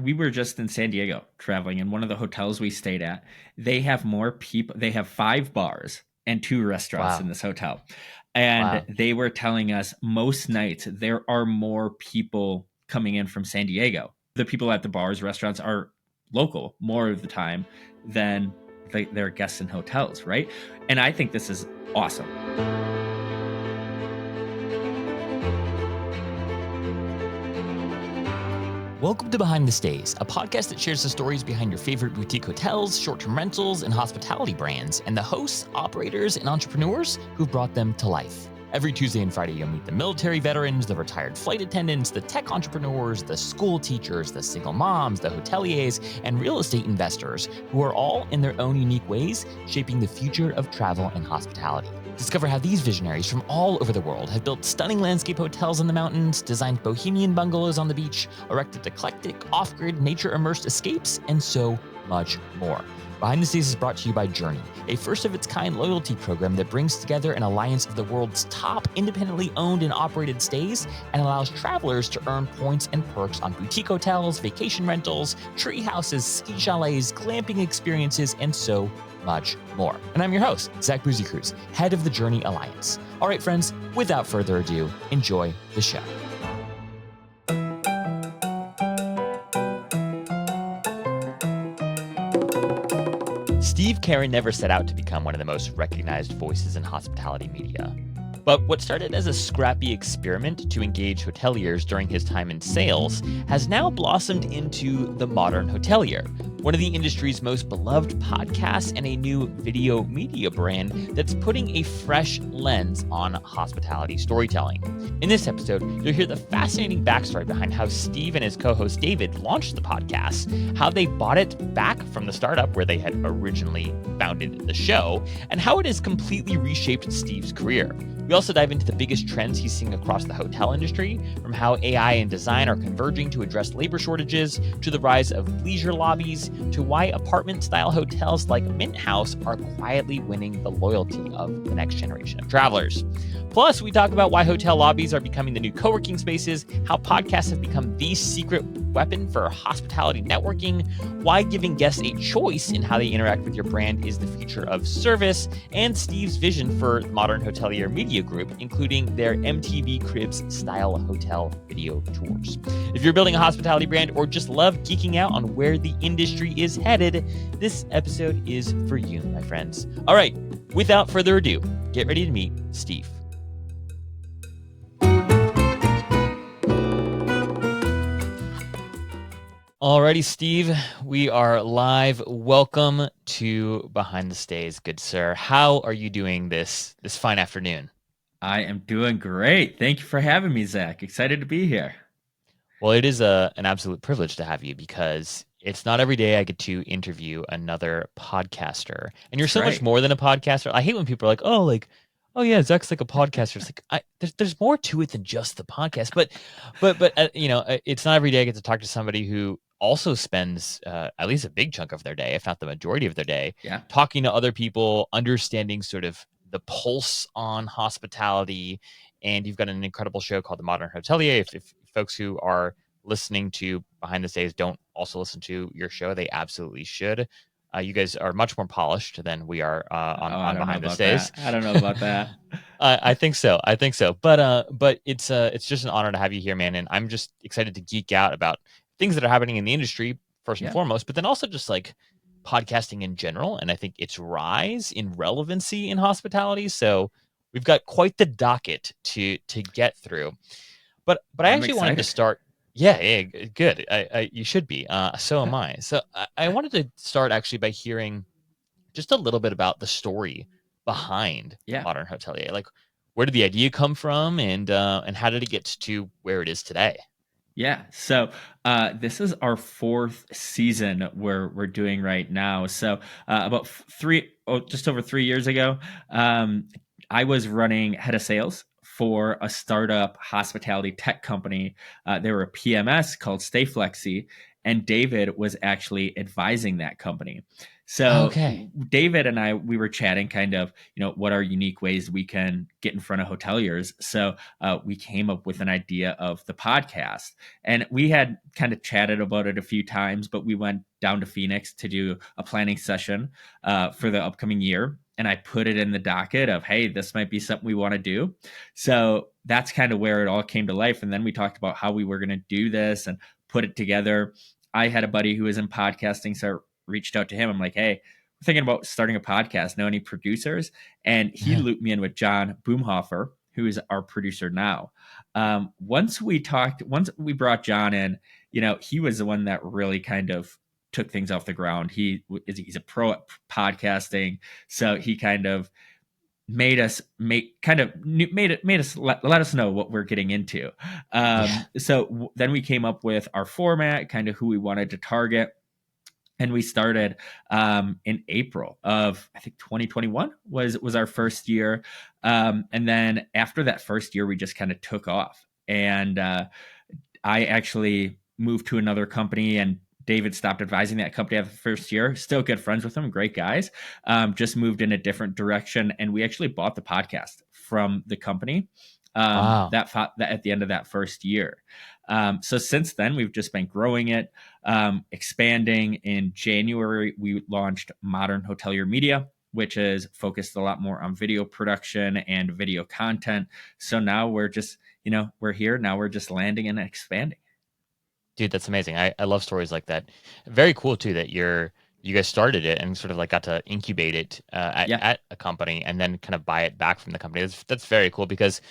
we were just in San Diego traveling, and one of the hotels we stayed at, they have more people. They have 5 bars and 2 restaurants in Wow. this hotel. And Wow. they were telling us most nights there are more people coming in from San Diego. The people at the bars, restaurants are local more of the time than their guests in hotels, right? And I think this is awesome. Welcome to Behind the Stays, a podcast that shares the stories behind your favorite boutique hotels, short-term rentals, and hospitality brands, and the hosts, operators, and entrepreneurs who've brought them to life. Every Tuesday and Friday, you'll meet the military veterans, the retired flight attendants, the tech entrepreneurs, the school teachers, the single moms, the hoteliers, and real estate investors who are all, in their own unique ways, shaping the future of travel and hospitality. Discover how these visionaries from all over the world have built stunning landscape hotels in the mountains, designed bohemian bungalows on the beach, erected eclectic, off-grid, nature-immersed escapes, and so much more. Behind the Stays is brought to you by Journey, a first-of-its-kind loyalty program that brings together an alliance of the world's top independently owned and operated stays and allows travelers to earn points and perks on boutique hotels, vacation rentals, tree houses, ski chalets, glamping experiences, and so much more. And I'm your host, Zach Boozy Cruz, head of the Journey Alliance. All right, friends, without further ado, enjoy the show. Steve Carran never set out to become one of the most recognized voices in hospitality media. But what started as a scrappy experiment to engage hoteliers during his time in sales has now blossomed into the Modern Hotelier, one of the industry's most beloved podcasts and a new video media brand that's putting a fresh lens on hospitality storytelling. In this episode, you'll hear the fascinating backstory behind how Steve and his co-host David launched the podcast, how they bought it back from the startup where they had originally founded the show, and how it has completely reshaped Steve's career. We also dive into the biggest trends he's seeing across the hotel industry, from how AI and design are converging to address labor shortages, to the rise of bleisure lobbies, to why apartment-style hotels like Mint House are quietly winning the loyalty of the next generation of travelers. Plus, we talk about why hotel lobbies are becoming the new co-working spaces, how podcasts have become the secret weapon for hospitality networking, why giving guests a choice in how they interact with your brand is the future of service, and Steve's vision for Modern Hotelier Media Group, including their MTV Cribs style hotel video tours. If you're building a hospitality brand or just love geeking out on where the industry is headed, this episode is for you, my friends. All right, without further ado, get ready to meet Steve. Alrighty, Steve, we are live. Welcome to Behind the Stays, good sir. How are you doing this fine afternoon? I am doing great. Thank you for having me, Zach. Excited to be here. Well, it is an absolute privilege to have you because it's not every day I get to interview another podcaster. And you're That's so much right. more than a podcaster. I hate when people are like, oh yeah, Zach's like a podcaster. It's like there's more to it than just the podcast. But it's not every day I get to talk to somebody who also spends at least a big chunk of their day, if not the majority of their day, Yeah. talking to other people, understanding sort of the pulse on hospitality. And you've got an incredible show called The Modern Hotelier. If folks who are listening to Behind the Stays don't also listen to your show, they absolutely should. You guys are much more polished than we are on Behind the Stays. I don't know about that. I think so. But it's just an honor to have you here, man. And I'm just excited to geek out about things that are happening in the industry first and foremost, but then also just like podcasting in general. And I think its rise in relevancy in hospitality. So we've got quite the docket to get through. But I I'm actually wanted to excited. start. Yeah, good. You should be. So am I. So I wanted to start actually by hearing just a little bit about the story behind Yeah. Modern Hotelier. Like, where did the idea come from, and how did it get to where it is today? Yeah. So this is our 4th season we're doing right now. So just over 3 years ago, I was running head of sales for a startup hospitality tech company. They were a PMS called Stay Flexi. and David was actually advising that company. So Okay. David and I, we were chatting kind of, what are unique ways we can get in front of hoteliers. So we came up with an idea of the podcast, and we had kind of chatted about it a few times, but we went down to Phoenix to do a planning session for the upcoming year. And I put it in the docket of, hey, this might be something we want to do. So that's kind of where it all came to life. And then we talked about how we were going to do this and put it together. I had a buddy who was in podcasting, so I reached out to him. I'm like, hey, we're thinking about starting a podcast. Know any producers? And he looped me in with John Boomhofer, who is our producer now. Once we brought John in, he was the one that really kind of took things off the ground. He's a pro at podcasting, so he kind of made us let us know what we're getting into. Then we came up with our format, kind of who we wanted to target. And we started in April of, I think, 2021 was our first year. And then after that first year, we just kind of took off. And I actually moved to another company, and David stopped advising that company after the first year. Still good friends with them, great guys. Just moved in a different direction, and we actually bought the podcast from the company. Wow. That at the end of that first year. So since then, we've just been growing it, expanding. In January, we launched Modern Hotelier Media, which is focused a lot more on video production and video content. So now we're just, we're here. Now we're just landing and expanding. Dude, that's amazing. I love stories like that. Very cool too that you guys started it and sort of like got to incubate it at a company and then kind of buy it back from the company. That's very cool because,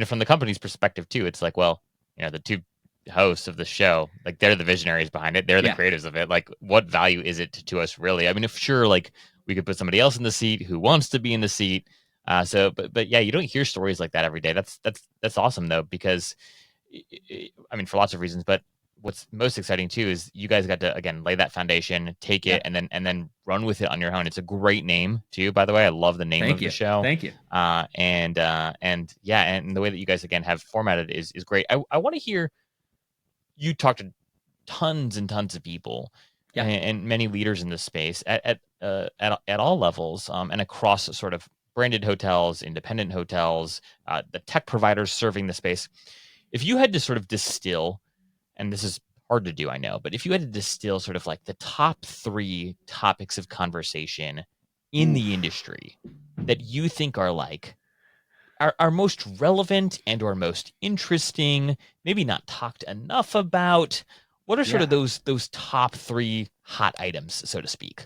from the company's perspective too, it's like, well, the two hosts of the show, like they're the visionaries behind it. They're the creators of it. Like, what value is it to us really? I mean, if sure, like we could put somebody else in the seat who wants to be in the seat. But yeah, you don't hear stories like that every day. That's awesome though, because I mean, for lots of reasons, but what's most exciting too is you guys got to again lay that foundation, take it, and then run with it on your own. It's a great name too, by the way. I love the name of the show. Thank you. And yeah, and the way that you guys again have formatted is great. I want to hear you talk to tons and tons of people and many leaders in this space at all levels and across sort of branded hotels, independent hotels, the tech providers serving the space. If you had to sort of distill, and this is hard to do, I know, but if you had to distill sort of like the top 3 topics of conversation in the industry that you think are like are most relevant and or most interesting, maybe not talked enough about, what are sort of those top 3 hot items, so to speak?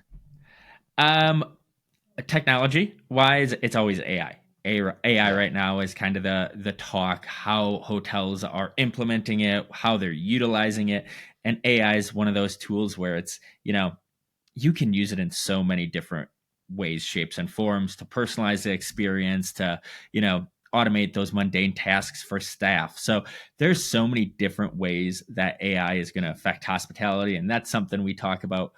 Technology wise, it's always AI. AI right now is kind of the talk, how hotels are implementing it, how they're utilizing it. And AI is one of those tools where it's, you can use it in so many different ways, shapes, and forms to personalize the experience, to, automate those mundane tasks for staff. So there's so many different ways that AI is going to affect hospitality. And that's something we talk about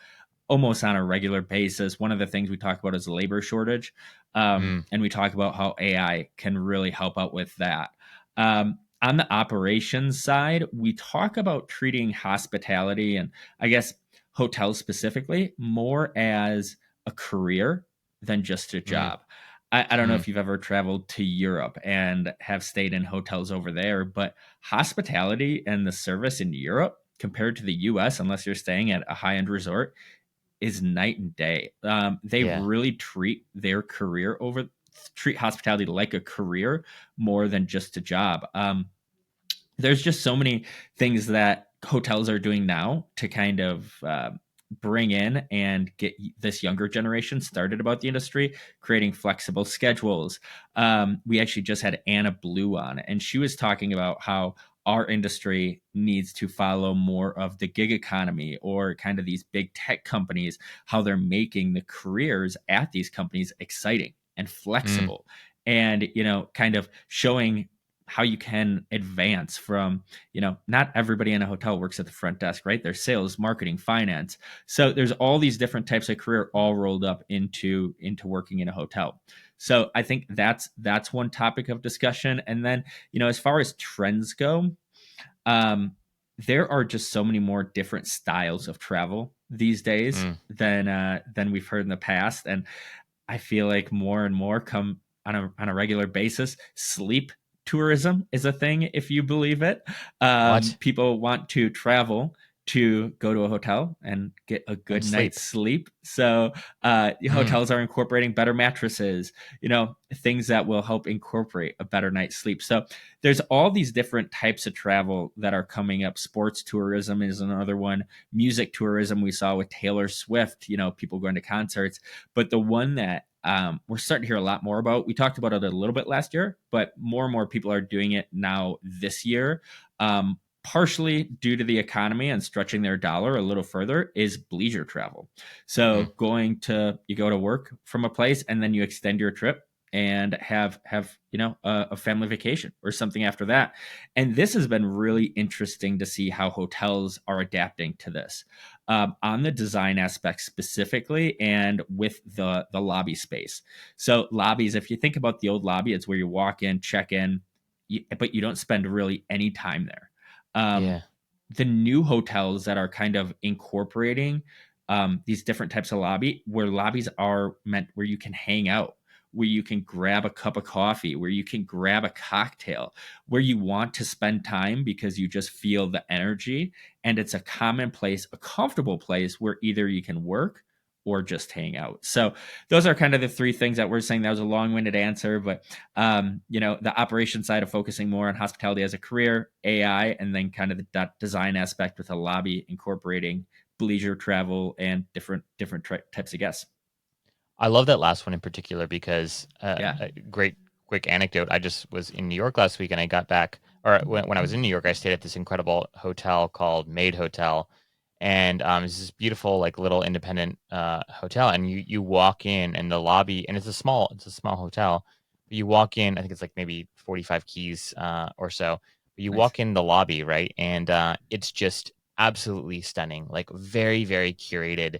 almost on a regular basis. One of the things we talk about is labor shortage. And we talk about how AI can really help out with that. On the operations side, we talk about treating hospitality and I guess hotels specifically more as a career than just a job. I don't know if you've ever traveled to Europe and have stayed in hotels over there, but hospitality and the service in Europe compared to the US, unless you're staying at a high-end resort, is night and day. They really treat hospitality like a career more than just a job. There's just so many things that hotels are doing now to kind of bring in and get this younger generation started about the industry, creating flexible schedules. We actually just had Anna Blue on, and she was talking about how our industry needs to follow more of the gig economy or kind of these big tech companies, how they're making the careers at these companies exciting and flexible. And, kind of showing how you can advance from, not everybody in a hotel works at the front desk, right? There's sales, marketing, finance. So there's all these different types of career all rolled up into working in a hotel. So I think that's one topic of discussion. And then, as far as trends go, there are just so many more different styles of travel these days Mm. than we've heard in the past, and I feel like more and more come on a regular basis. Sleep tourism is a thing, if you believe it. What? People want to travel to go to a hotel and get a And good sleep. night's sleep. So Mm. hotels are incorporating better mattresses, things that will help incorporate a better night's sleep. So there's all these different types of travel that are coming up. Sports tourism is another one. Music tourism we saw with Taylor Swift, people going to concerts. But the one that we're starting to hear a lot more about, we talked about it a little bit last year, but more and more people are doing it now this year. Partially due to the economy and stretching their dollar a little further, is bleisure travel. Mm. So you go to work from a place and then you extend your trip and have a family vacation or something after that. And this has been really interesting to see how hotels are adapting to this, on the design aspect specifically, and with the lobby space. So lobbies, if you think about the old lobby, it's where you walk in, check in, but you don't spend really any time there. um, Yeah. the new hotels that are kind of incorporating these different types of where lobbies are meant where you can hang out, where you can grab a cup of coffee, where you can grab a cocktail, where you want to spend time because you just feel the energy. And it's a common place, a comfortable place where either you can work or just hang out. So those are kind of the three things that we're saying. That was a long-winded answer, but the operation side of focusing more on hospitality as a career, AI, and then kind of the design aspect with a lobby incorporating bleisure travel and different types of guests. I love that last one in particular because Yeah. a great quick anecdote. I just was in New York last week and I got back, or when I was in New York, I stayed at this incredible hotel called Maid Hotel, and it's this beautiful like little independent hotel. And you walk in and the lobby, and it's a small hotel. But you walk in, I think it's like maybe 45 keys or so. But you Nice. walk in the lobby, right, and it's just absolutely stunning, like very very curated,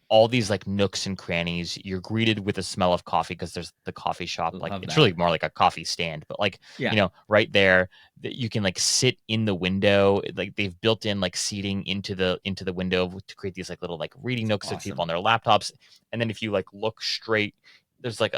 all these like nooks and crannies. You're greeted with a smell of coffee because there's the coffee shop. Like Love it's really that. more like a coffee stand, but like, Yeah. right there that you can like sit in the window. Like they've built in like seating into the window to create these like little like reading It's nooks of people awesome. on their laptops. And then if you like look straight, there's like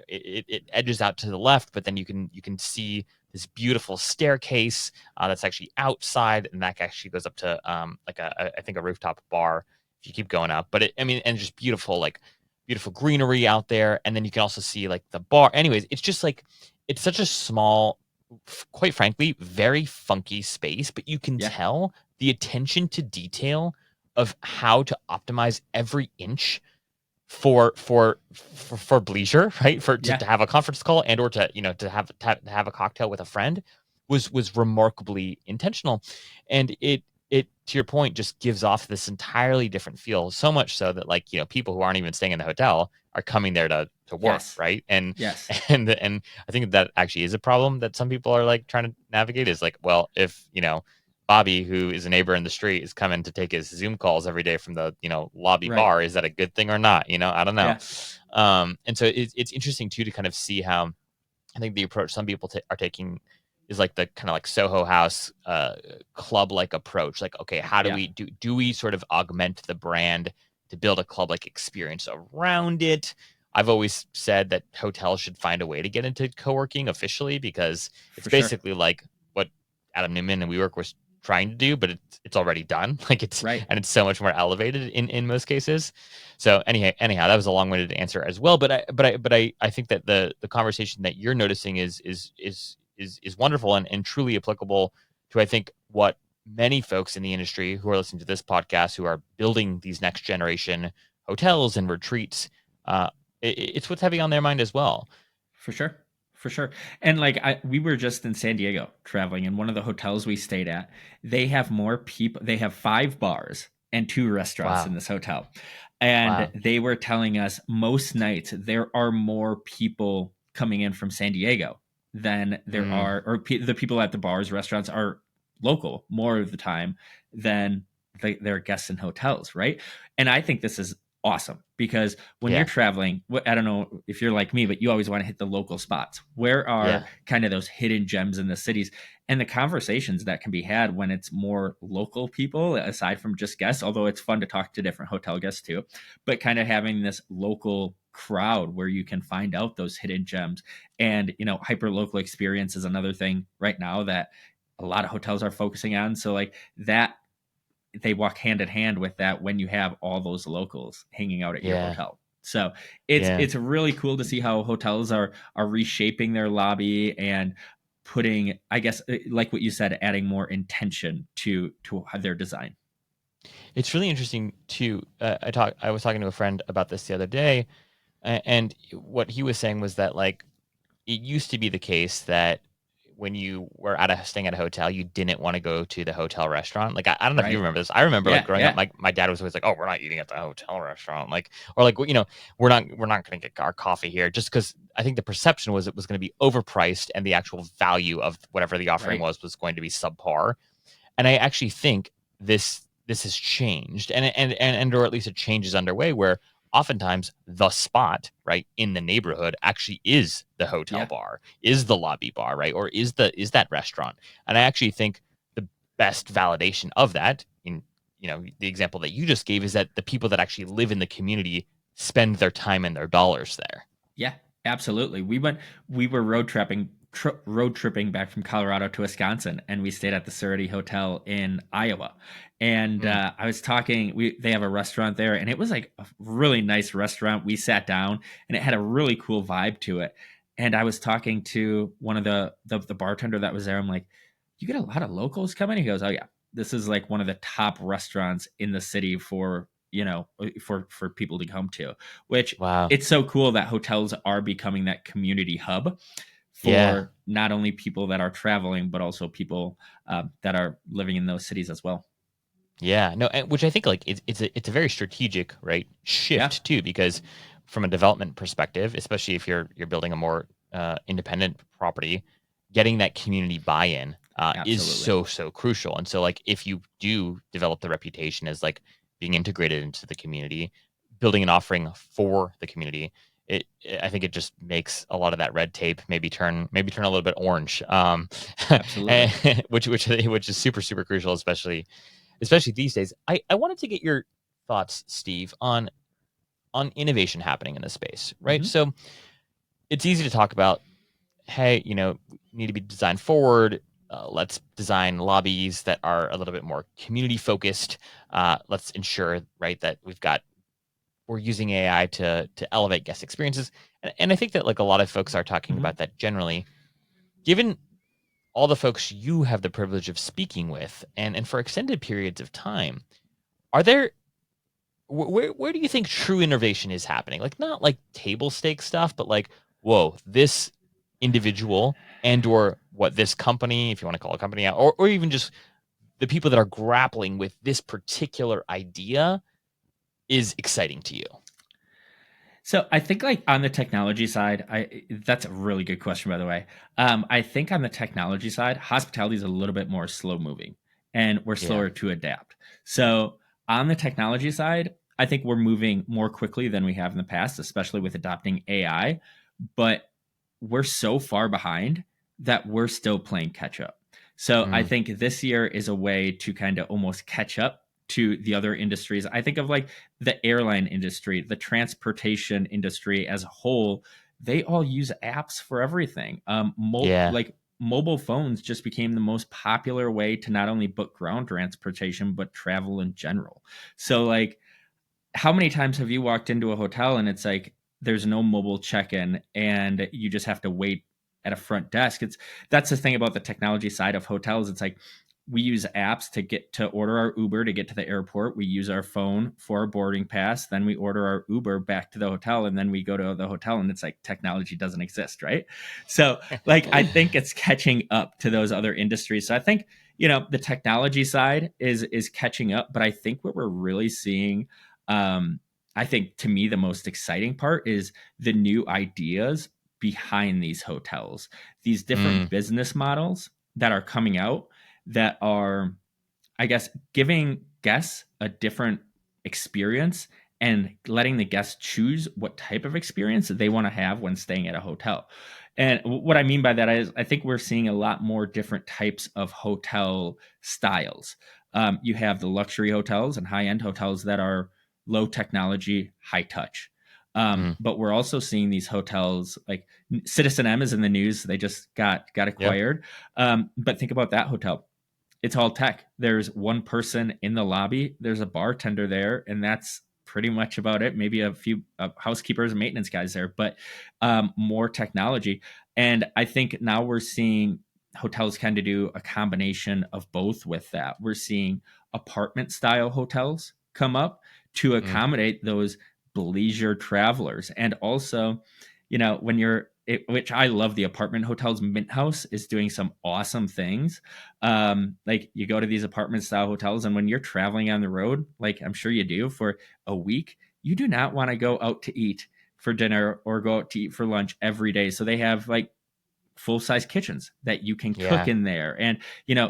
it edges out to the left, but then you can see this beautiful staircase that's actually outside, and that actually goes up to like I think a rooftop bar if you keep going up. But I mean, and just beautiful, like beautiful greenery out there. And then you can also see like the bar. Anyways, it's just like it's such a small, quite frankly, very funky space, but you can Yeah. tell the attention to detail of how to optimize every inch for bleisure, right? For to Yeah. have a conference call and or to to have a cocktail with a friend was remarkably intentional, and it to your point just gives off this entirely different feel. So much so that like people who aren't even staying in the hotel are coming there to work, Yes. right? And Yes. and I think that actually is a problem that some people are like trying to navigate. Is like, well, if Bobby, who is a neighbor in the street, is coming to take his Zoom calls every day from the lobby Right. bar. Is that a good thing or not? I don't know. Yeah. And so it's interesting too to kind of see how I think the approach some people are taking is like the kind of like Soho House club like approach. Like, okay, how do Yeah. we do we sort of augment the brand to build a club like experience around it? I've always said that hotels should find a way to get into co-working officially because it's For sure. basically like what Adam Newman and WeWork was trying to do, but it's already done. Like Right. it's so much more elevated in most cases. So anyhow, that was a long-winded answer as well. But I think that the conversation that you're noticing is wonderful and truly applicable to I think what many folks in the industry who are listening to this podcast who are building these next generation hotels and retreats. It's what's heavy on their mind as well. For sure. For sure. And like we were just in San Diego traveling, and one of the hotels we stayed at, they have more people. They have 5 bars and 2 restaurants in Wow, this hotel. And wow. they were telling us most nights there are more people coming in from San Diego than there Mm, are, or the people at the bars, restaurants are local more of the time than their guests in hotels, right? And I think this is awesome, because when you're Yeah. traveling, I don't know if you're like me, but you always want to hit the local spots. Where are Yeah. kind of those hidden gems in the cities, and the conversations that can be had when it's more local people aside from just guests, although it's fun to talk to different hotel guests too, but kind of having this local crowd where you can find out those hidden gems. And hyper local experience is another thing right now that a lot of hotels are focusing on. So like that, they walk hand in hand with that when you have all those locals hanging out at your Yeah. hotel. So it's Yeah. it's really cool to see how hotels are reshaping their lobby and putting, I guess, like what you said, adding more intention to their design. It's really interesting too. I was talking to a friend about this the other day, and what he was saying was that like it used to be the case that when you were staying at a hotel, you didn't want to go to the hotel restaurant. Like I don't know if you Right. remember this. I remember like Yeah. growing up, Yeah. my dad was always like, "Oh, we're not eating at the hotel restaurant," like or like we're not going to get our coffee here, just because I think the perception was it was going to be overpriced and the actual value of whatever the offering Right. was going to be subpar. And I actually think this has changed, and or at least a change is underway where oftentimes the spot right in the neighborhood actually is the hotel Yeah. bar, is the lobby bar, right, or is that restaurant. And I actually think the best validation of that in the example that you just gave is that the people that actually live in the community spend their time and their dollars there. Yeah, absolutely. We were road tripping back from Colorado to Wisconsin, and we stayed at the Surrey Hotel in Iowa. And Mm, I was talking. They have a restaurant there, and it was like a really nice restaurant. We sat down, and it had a really cool vibe to it. And I was talking to one of the bartender that was there. I'm like, "You get a lot of locals coming?" He goes, "Oh yeah, this is like one of the top restaurants in the city for for people to come to." Which, wow. it's so cool that hotels are becoming that community hub Yeah. for not only people that are traveling, but also people that are living in those cities as well. Yeah, no, which I think like it's a very strategic right Yeah, shift too, because from a development perspective, especially if you're building a more independent property, getting that community buy-in is absolutely. so crucial. And so like if you do develop the reputation as like being integrated into the community, building an offering for the community, I think it just makes a lot of that red tape maybe turn a little bit orange, Absolutely. which is super crucial, especially these days. I wanted to get your thoughts, Steve, on innovation happening in this space, right? Hmm. So it's easy to talk about, hey, need to be designed forward. Let's design lobbies that are a little bit more community focused. Let's ensure, right, that we're using AI to elevate guest experiences. And I think that like a lot of folks are talking Hmm. about that generally. Given all the folks you have the privilege of speaking with, and for extended periods of time, are there where do you think true innovation is happening? Like not like table stake stuff, but like, whoa, this individual and or what this company, if you want to call a company out, or even just the people that are grappling with this particular idea is exciting to you. So I think, like, on the technology side, I that's a really good question, by the way. I think on the technology side, hospitality is a little bit more slow moving, and we're Yeah. slower to adapt. So on the technology side, I think we're moving more quickly than we have in the past, especially with adopting AI. But we're so far behind that we're still playing catch up. So I Mm, think this year is a way to kind of almost catch up to the other industries. I think of like the airline industry, the transportation industry as a whole. They all use apps for everything. yeah. Like mobile phones just became the most popular way to not only book ground transportation but travel in general. So like, how many times have you walked into a hotel and it's like there's no mobile check-in and you just have to wait at a front desk? That's the thing about the technology side of hotels. It's like we use apps to order our Uber to get to the airport. We use our phone for our boarding pass. Then we order our Uber back to the hotel, and then we go to the hotel, and it's like technology doesn't exist, right? So like I think it's catching up to those other industries. So I think, the technology side is catching up, but I think what we're really seeing, um, I think, to me, the most exciting part is the new ideas behind these hotels, these Mm, different business models that are coming out that are, I guess, giving guests a different experience and letting the guests choose what type of experience they want to have when staying at a hotel. And what I mean by that is I think we're seeing a lot more different types of hotel styles. You have the luxury hotels and high end hotels that are low technology, high touch. Mm. But we're also seeing these hotels like Citizen M is in the news. They just got Yep. acquired. But think about that hotel. It's all tech. There's one person in the lobby. There's a bartender there, and that's pretty much about it. Maybe a few housekeepers and maintenance guys there, but more technology. And I think now we're seeing hotels kind of do a combination of both with that. We're seeing apartment style hotels come up to Mm. accommodate those bleisure travelers. And also, when which I love, the apartment hotels. Mint House is doing some awesome things. Like you go to these apartment style hotels, and when you're traveling on the road, like I'm sure you do for a week, you do not want to go out to eat for dinner or go out to eat for lunch every day. So they have like full size kitchens that you can cook Yeah. in there and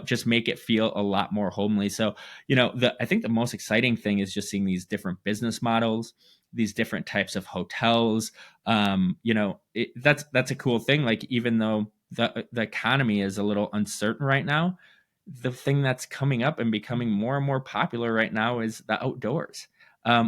just make it feel a lot more homely. So I think the most exciting thing is just seeing these different business models, these different types of hotels. That's a cool thing. Like, even though the economy is a little uncertain right now, the thing that's coming up and becoming more and more popular right now is the outdoors.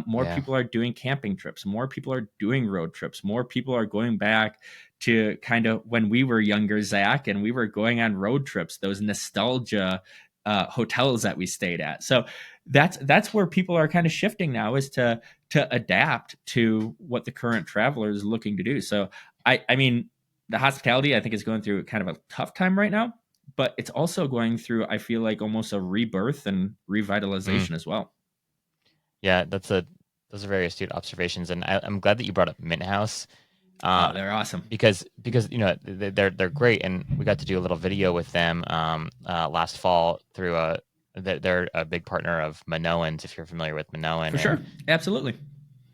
More Yeah. people are doing camping trips. More people are doing road trips. More people are going back to kind of when we were younger, Zach, and we were going on road trips, those nostalgia hotels that we stayed at. So that's where people are kind of shifting now, is to adapt to what the current traveler is looking to do. So I mean, the hospitality, I think, is going through kind of a tough time right now, but it's also going through, I feel like, almost a rebirth and Mm. revitalization as well. Yeah, those are very astute observations, and I'm glad that you brought up Mint House, Oh, uh, they're awesome. because they're great, and we got to do a little video with them last fall through they're a big partner of Minoan's, if you're familiar with Minoan, For and sure. Absolutely.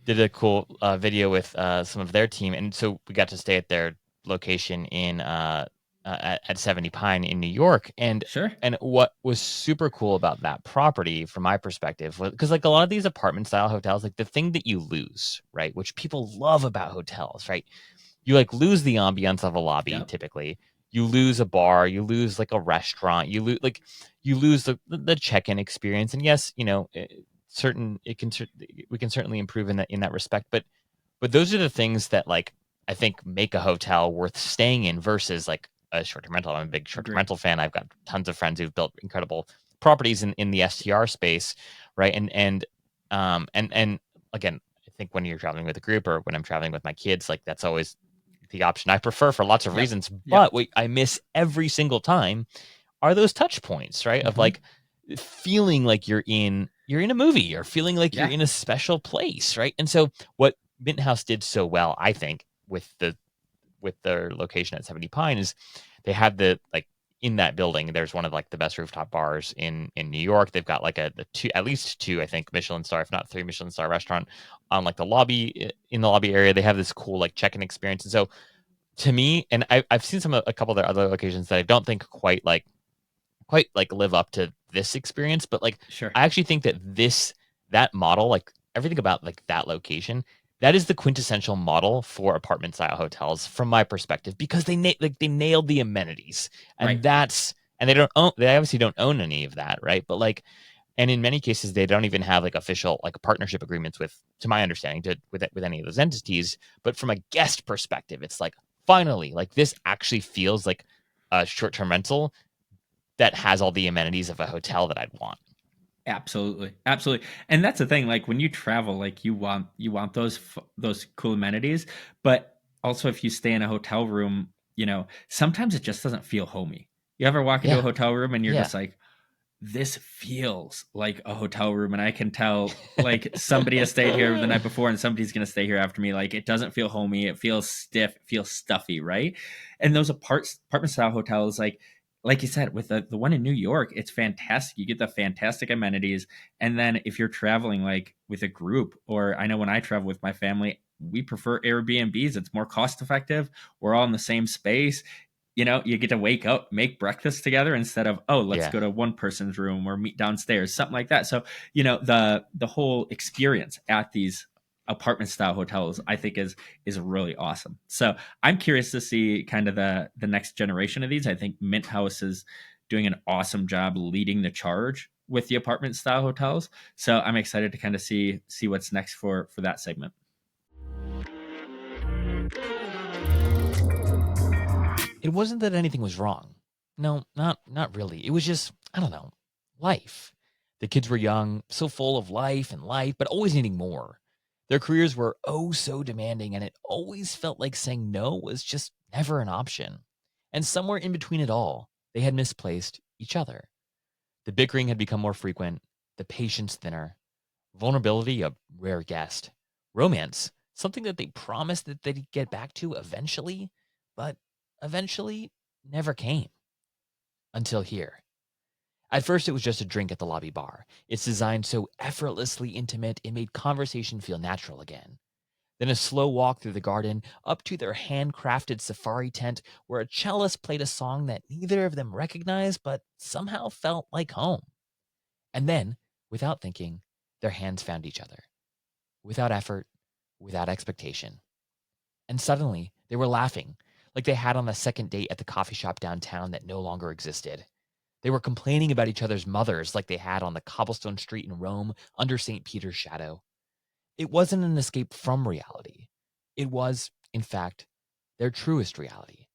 did a cool video with some of their team, and so we got to stay at their location in at 70 Pine in New York, Sure. and what was super cool about that property, from my perspective, was because like a lot of these apartment style hotels, like the thing that you lose, right, which people love about hotels, right, you like lose the ambiance of a lobby Yep. typically. You lose a bar, you lose like a restaurant, you lose the check-in experience. And yes, certain it can we can certainly improve in that respect, but those are the things that like I think make a hotel worth staying in versus like a short-term rental. I'm a big short-term Agree. rental fan. I've got tons of friends who've built incredible properties in the STR space, right? And again, I think when you're traveling with a group or when I'm traveling with my kids, like that's always the option I prefer for lots of Yep. reasons. Yep. But what I miss every single time are those touch points, right? Of Hmm. like feeling like you're in a movie or feeling like you're Yeah. in a special place, right? And so what Mint House did so well, I think, with their location at 70 Pine is they had the like in that building, there's one of like the best rooftop bars in New York. They've got like a two, at least two, I think, Michelin star, if not three Michelin star restaurant on like the lobby, in the lobby area. They have this cool like check-in experience. And so to me, and I've seen a couple of their other locations that I don't think quite like live up to this experience, but like Sure. I actually think that that model, like everything about like that location, that is the quintessential model for apartment style hotels from my perspective, because they nailed the amenities, Right. and they obviously don't own any of that, right? But like, and in many cases they don't even have like official like partnership agreements with, to my understanding, with any of those entities. But from a guest perspective, it's like finally, like this actually feels like a short-term rental that has all the amenities of a hotel that I'd want. Absolutely. Absolutely. And that's the thing. Like, when you travel, like, you want those cool amenities, but also if you stay in a hotel room, sometimes it just doesn't feel homey. You ever walk into a Yeah. hotel room and you're Yeah. just like, this feels like a hotel room, and I can tell like somebody has stayed here the night before and somebody's going to stay here after me. Like, it doesn't feel homey, it feels stiff, it feels stuffy, right? And those apartment style hotels, like you said, with the one in New York, it's fantastic. You get the fantastic amenities. And then if you're traveling like with a group, or I know when I travel with my family, we prefer Airbnbs. It's more cost effective. We're all in the same space. You get to wake up, make breakfast together, instead of, oh, let's Yeah. go to one person's room or meet downstairs, something like that. So, the whole experience at these apartment style hotels, I think is really awesome. So I'm curious to see kind of the next generation of these. I think Mint House is doing an awesome job leading the charge with the apartment style hotels. So I'm excited to kind of see what's next for that segment. It wasn't that anything was wrong. No, not really. It was just, I don't know, life. The kids were young, so full of life and life, but always needing more. Their careers were oh so demanding, and it always felt like saying no was just never an option. And somewhere in between it all, they had misplaced each other. The bickering had become more frequent, the patience thinner, vulnerability a rare guest, romance something that they promised that they'd get back to eventually, but eventually never came until here. At first, it was just a drink at the lobby bar. It's designed so effortlessly intimate, it made conversation feel natural again. Then a slow walk through the garden, up to their handcrafted safari tent, where a cellist played a song that neither of them recognized, but somehow felt like home. And then, without thinking, their hands found each other. Without effort, without expectation. And suddenly, they were laughing, like they had on the second date at the coffee shop downtown that no longer existed. They were complaining about each other's mothers like they had on the cobblestone street in Rome under St. Peter's shadow. It wasn't an escape from reality. It was, in fact, their truest reality.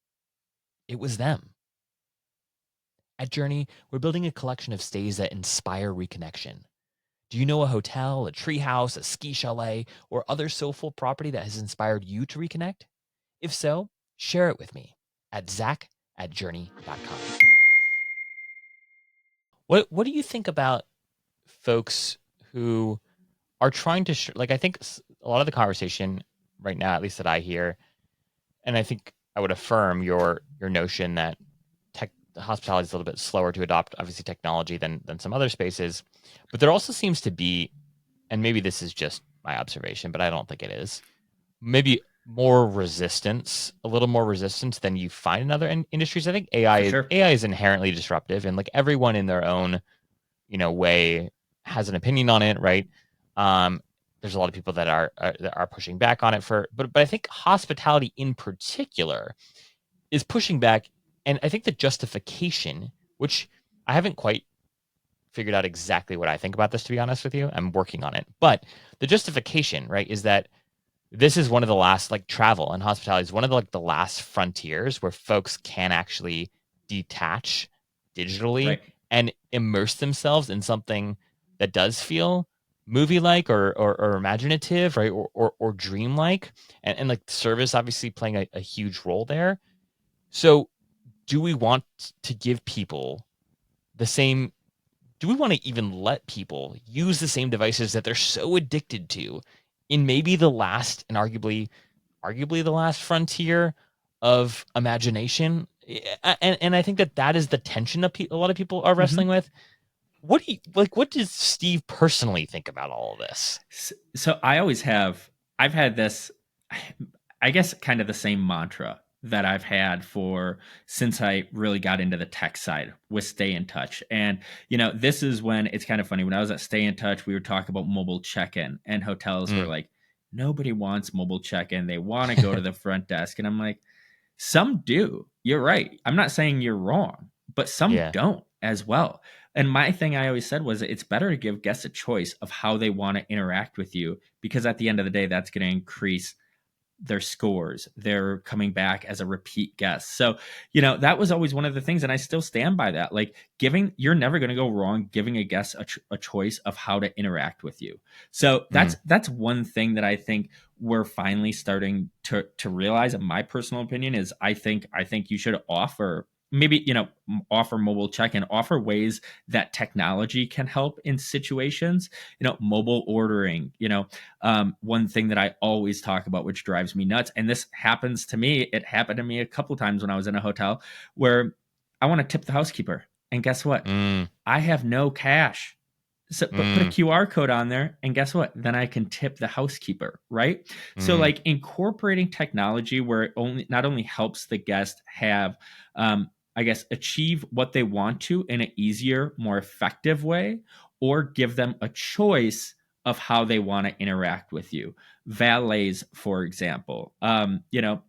It was them. At Journey, we're building a collection of stays that inspire reconnection. Do you know a hotel, a treehouse, a ski chalet, or other soulful property that has inspired you to reconnect? If so, share it with me at zach@journey.com. What do you think about folks who are trying to like I think a lot of the conversation right now, at least that I hear, and I think I would affirm your notion that hospitality is a little bit slower to adopt obviously technology than some other spaces, but there also seems to be, and maybe this is just my observation, but I don't think it is, maybe more resistance, a little more resistance than you find in other industries. I think For sure. AI is inherently disruptive, and like everyone in their own way has an opinion on it, right? There's a lot of people that are pushing back on it but I think hospitality in particular is pushing back, and I think the justification, which I haven't quite figured out exactly what I think about this, to be honest with you. I'm working on it. But the justification, right, is that this is one of the last, like travel and hospitality is one of the last frontiers where folks can actually detach digitally Right. and immerse themselves in something that does feel movie-like or imaginative, right, or dream-like, and like service obviously playing a huge role there. So do we want to give people the same, do we want to even let people use the same devices that they're so addicted to in maybe the last and arguably the last frontier of imagination? And I think that is the tension that a lot of people are wrestling Mm-hmm. with. What do you like? What does Steve personally think about all of this? So I've had this, I guess, kind of the same mantra that I've had for since I really got into the tech side with Stay in Touch. And, this is when it's kind of funny. When I was at Stay in Touch, we were talking about mobile check in, and hotels were Mm, like, nobody wants mobile check in. They want to go to the front desk. And I'm like, some do. You're right. I'm not saying you're wrong, but some yeah. don't as well. And my thing I always said was it's better to give guests a choice of how they want to interact with you, because at the end of the day, that's going to increase their scores. They're coming back as a repeat guest. So, that was always one of the things. And I still stand by that. Like you're never going to go wrong giving a guest a choice of how to interact with you. So Mm, that's one thing that I think we're finally starting to realize. In my personal opinion is I think you should offer, maybe, offer mobile check-in, offer ways that technology can help in situations, mobile ordering, one thing that I always talk about, which drives me nuts, and this happens to me, it happened to me a couple times when I was in a hotel, where I want to tip the housekeeper. And guess what? mm, I have no cash. So, but put a mm, QR code on there, and guess what? Then I can tip the housekeeper, right? So, mm, like incorporating technology where it not only helps the guest have, I guess, achieve what they want to in an easier, more effective way, or give them a choice of how they want to interact with you. Valets, for example,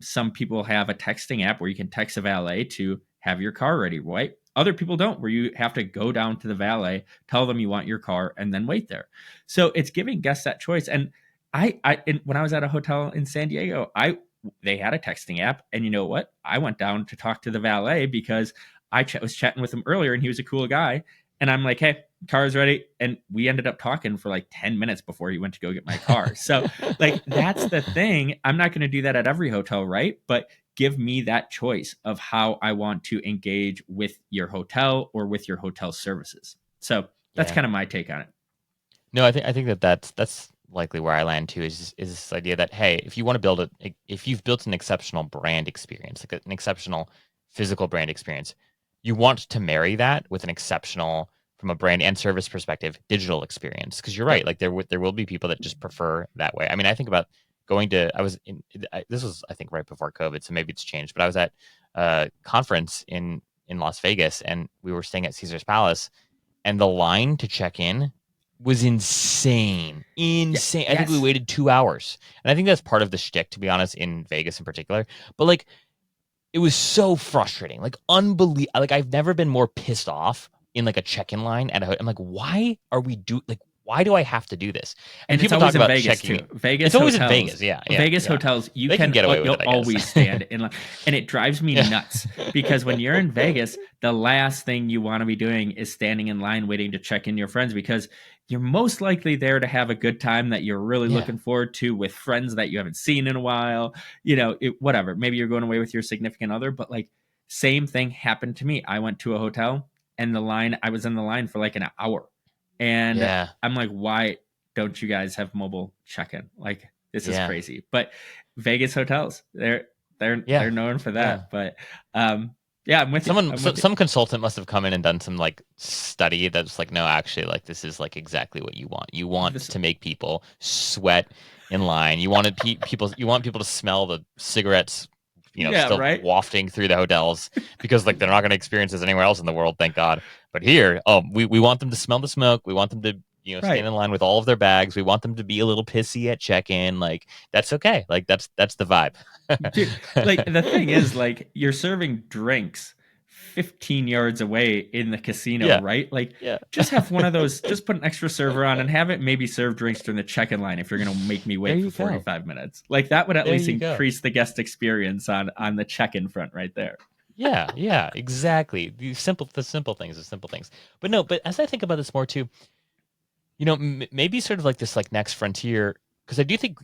some people have a texting app where you can text a valet to have your car ready, right? Other people don't, where you have to go down to the valet, tell them you want your car, and then wait there. So it's giving guests that choice. And when I was at a hotel in San Diego, they had a texting app, and you know what? I went down to talk to the valet because I was chatting with him earlier, and he was a cool guy. And I'm like, hey, car's ready. And we ended up talking for like 10 minutes before he went to go get my car. So like, that's the thing. I'm not going to do that at every hotel, right? But give me that choice of how I want to engage with your hotel or with your hotel services. So that's kind of my take on it. No, I think that's likely where I land too, is this idea that, hey, if you've built an exceptional brand experience, like an exceptional physical brand experience, you want to marry that with an exceptional, from a brand and service perspective, digital experience. Because you're right, like there will be people that just prefer that way. I mean, I think about this was, I think, right before COVID, so maybe it's changed, but I was at a conference in Las Vegas, and we were staying at Caesar's Palace, and the line to check in was insane. I think we waited 2 hours, and I think that's part of the shtick, to be honest, in Vegas in particular. But like, it was so frustrating, like unbelievable. Like, I've never been more pissed off in like a check-in line at a hotel. I'm like, why do I have to do this? And people talk about Vegas too. Vegas, it's always hotels, in Vegas. Yeah. Vegas hotels, you can get away with it. You'll always stand in line, and it drives me nuts because when you're in Vegas, the last thing you want to be doing is standing in line waiting to check in your friends, because you're most likely there to have a good time that you're really looking forward to with friends that you haven't seen in a while. Whatever. Maybe you're going away with your significant other, but like, same thing happened to me. I went to a hotel, and I was in the line for like an hour. And I'm like, why don't you guys have mobile check-in? Like, this is crazy. But Vegas hotels, they're known for that. But I'm with you. Some consultant must have come in and done some like study that's like, no, actually, like, this is like exactly what you want. You want to make people sweat in line. You want people to smell the cigarettes, wafting through the hotels, because like, they're not going to experience this anywhere else in the world, thank God. But here, we want them to smell the smoke. We want them to stand in line with all of their bags. We want them to be a little pissy at check-in. Like, that's okay. Like, that's the vibe. Dude, like, the thing is, like, you're serving drinks 15 yards away in the casino, right? Like, just have one of those, just put an extra server on and have it maybe serve drinks during the check-in line if you're going to make me wait for 45 minutes. Like, that would at least increase the guest experience on the check-in front right there. Yeah, exactly. The simple things. But as I think about this more too, maybe sort of like this like next frontier, because I do think,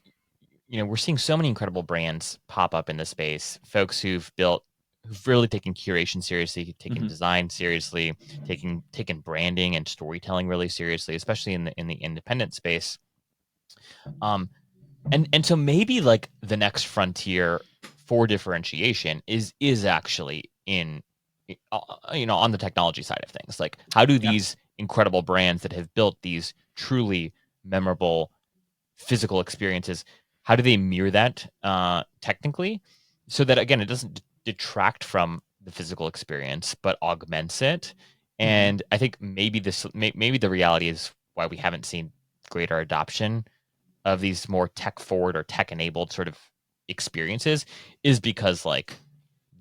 we're seeing so many incredible brands pop up in this space, folks who've really taken curation seriously, taken design seriously, taken branding and storytelling really seriously, especially in the independent space. And so maybe like the next frontier for differentiation is actually in on the technology side of things. Like, how do these incredible brands that have built these truly memorable physical experiences, how do they mirror that technically, so that, again, it doesn't detract from the physical experience but augments it? And I think maybe the reality is why we haven't seen greater adoption of these more tech forward or tech enabled sort of experiences is because like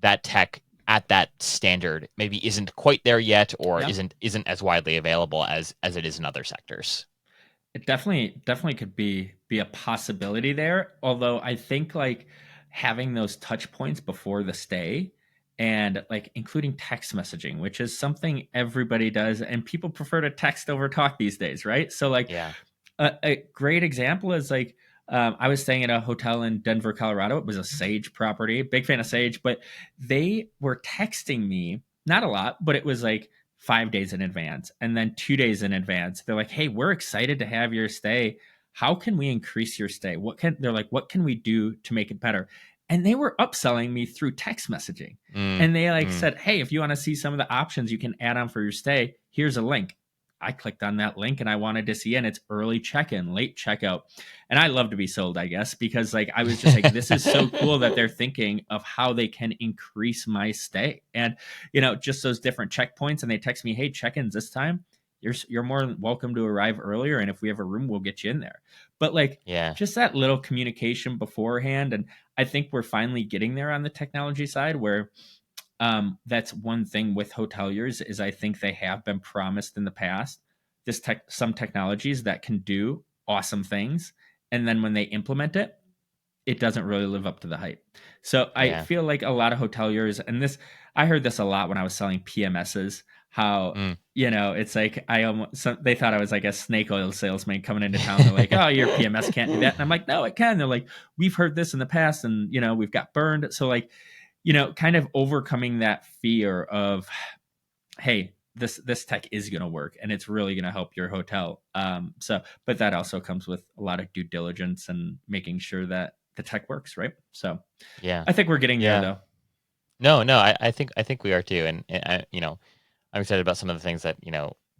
that tech at that standard maybe isn't quite there yet, or isn't as widely available as it is in other sectors. It definitely could be a possibility there. Although I think like having those touch points before the stay, and like including text messaging, which is something everybody does, and people prefer to text over talk these days, right? So like, a great example is like, I was staying at a hotel in Denver, Colorado. It was a Sage property, big fan of Sage, but they were texting me, not a lot, but it was like 5 days in advance and then 2 days in advance. They're like, hey, we're excited to have your stay. How can we increase your stay? What can we do to make it better? And they were upselling me through text messaging. And they said, hey, if you want to see some of the options you can add on for your stay, here's a link. I clicked on that link and I wanted to see, and it's early check-in, late checkout. And I love to be sold, I guess, because like, I was just like, this is so cool that they're thinking of how they can increase my stay. And, just those different checkpoints, and they text me, hey, check-ins this time. you're more than welcome to arrive earlier, and if we have a room, we'll get you in there. But like Yeah. just that little communication beforehand, and I think we're finally getting there on the technology side where that's one thing with hoteliers is I think they have been promised in the past some technologies that can do awesome things, and then when they implement it, it doesn't really live up to the hype. So I Yeah. feel like a lot of hoteliers, and this I heard this a lot when I was selling PMSs, how Mm. it's like they thought I was like a snake oil salesman coming into town. They're like, "Oh, your PMS can't do that," and I'm like, "No, it can." They're like, "We've heard this in the past, and we've got burned." So like, kind of overcoming that fear of, hey, this tech is going to work and it's really going to help your hotel. But that also comes with a lot of due diligence and making sure that the tech works, right? So Yeah. I think we're getting there Yeah. though. No, I think we are too, and I'm excited about some of the things that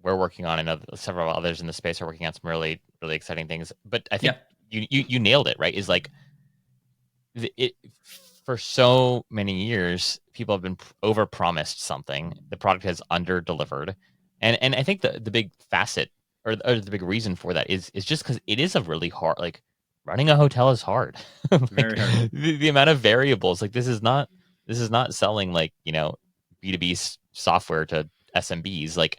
we're working on, and several others in the space are working on some really really exciting things. But I think Yeah, you nailed it, right? Is like it for so many years, people have been over promised something. The product has under delivered, and I think the big facet or the big reason for that is just because it is a really hard, like, running a hotel is hard. Like very hard. the amount of variables, like this is not selling like B2B software to SMBs. Like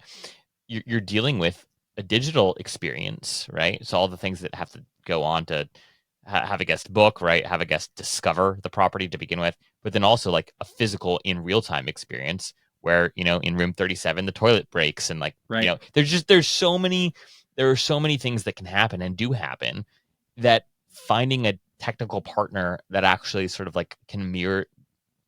you're dealing with a digital experience, right? So all the things that have to go on to have a guest book, right? Have a guest discover the property to begin with, but then also like a physical in real time experience where, in room 37, the toilet breaks and like, Right. there are so many things that can happen and do happen that finding a technical partner that actually sort of like can mirror